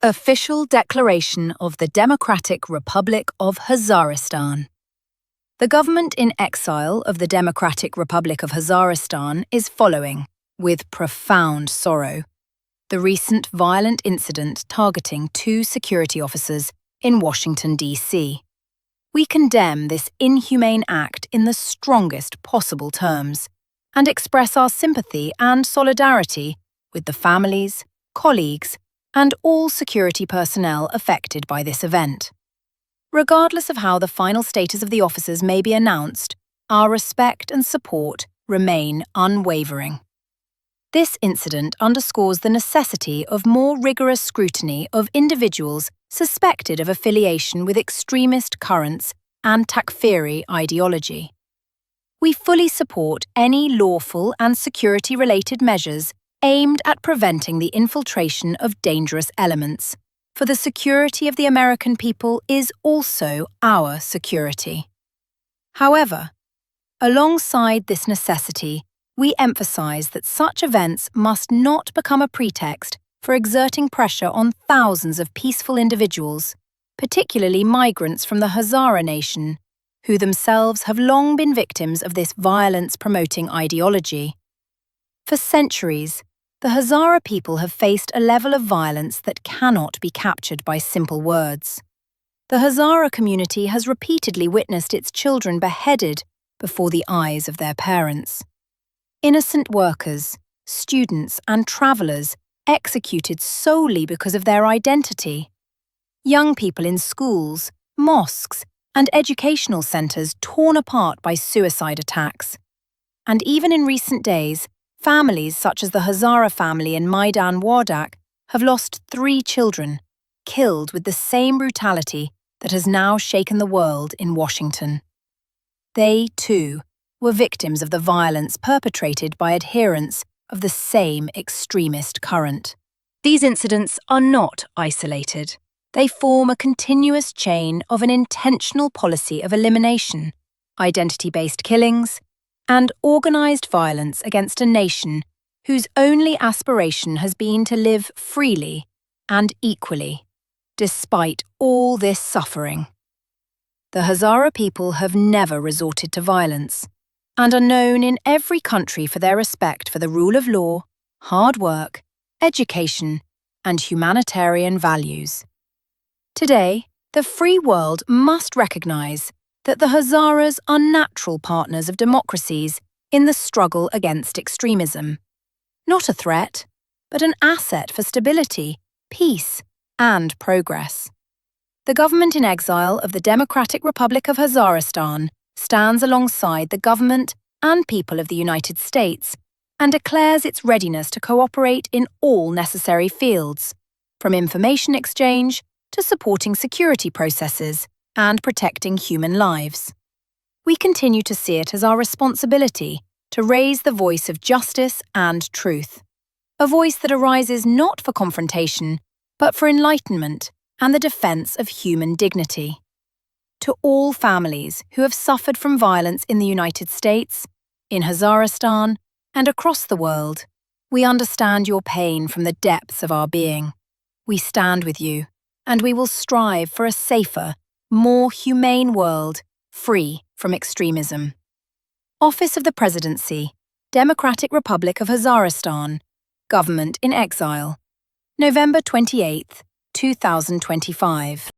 Official Declaration of the Democratic Republic of Hazaristan. The government in exile of the Democratic Republic of Hazaristan is following, with profound sorrow, the recent violent incident targeting 2 security officers in Washington, D.C. We condemn this inhumane act in the strongest possible terms and express our sympathy and solidarity with the families, colleagues, and all security personnel affected by this event. Regardless of how the final status of the officers may be announced, our respect and support remain unwavering. This incident underscores the necessity of more rigorous scrutiny of individuals suspected of affiliation with extremist currents and Takfiri ideology. We fully support any lawful and security-related measures aimed at preventing the infiltration of dangerous elements, for the security of the American people is also our security. However, alongside this necessity, we emphasize that such events must not become a pretext for exerting pressure on thousands of peaceful individuals, particularly migrants from the Hazara nation, who themselves have long been victims of this violence-promoting ideology. For centuries, the Hazara people have faced a level of violence that cannot be captured by simple words. The Hazara community has repeatedly witnessed its children beheaded before the eyes of their parents. Innocent workers, students, and travelers executed solely because of their identity. Young people in schools, mosques, and educational centers torn apart by suicide attacks. And even in recent days, families such as the Hazara family in Maidan Wardak have lost 3 children, killed with the same brutality that has now shaken the world in Washington. They, too, were victims of the violence perpetrated by adherents of the same extremist current. These incidents are not isolated. They form a continuous chain of an intentional policy of elimination, identity-based killings, and organized violence against a nation whose only aspiration has been to live freely and equally, despite all this suffering. The Hazara people have never resorted to violence and are known in every country for their respect for the rule of law, hard work, education, and humanitarian values. Today, the free world must recognize that the Hazaras are natural partners of democracies in the struggle against extremism. Not a threat, but an asset for stability, peace, and progress. The government in exile of the Democratic Republic of Hazaristan stands alongside the government and people of the United States and declares its readiness to cooperate in all necessary fields, from information exchange to supporting security processes and protecting human lives. We continue to see it as our responsibility to raise the voice of justice and truth, a voice that arises not for confrontation, but for enlightenment and the defense of human dignity. To all families who have suffered from violence in the United States, in Hazaristan, and across the world, we understand your pain from the depths of our being. We stand with you, and we will strive for a safer, more humane world, free from extremism. Office of the Presidency, Democratic Republic of Hazaristan, Government in Exile, November 28, 2025.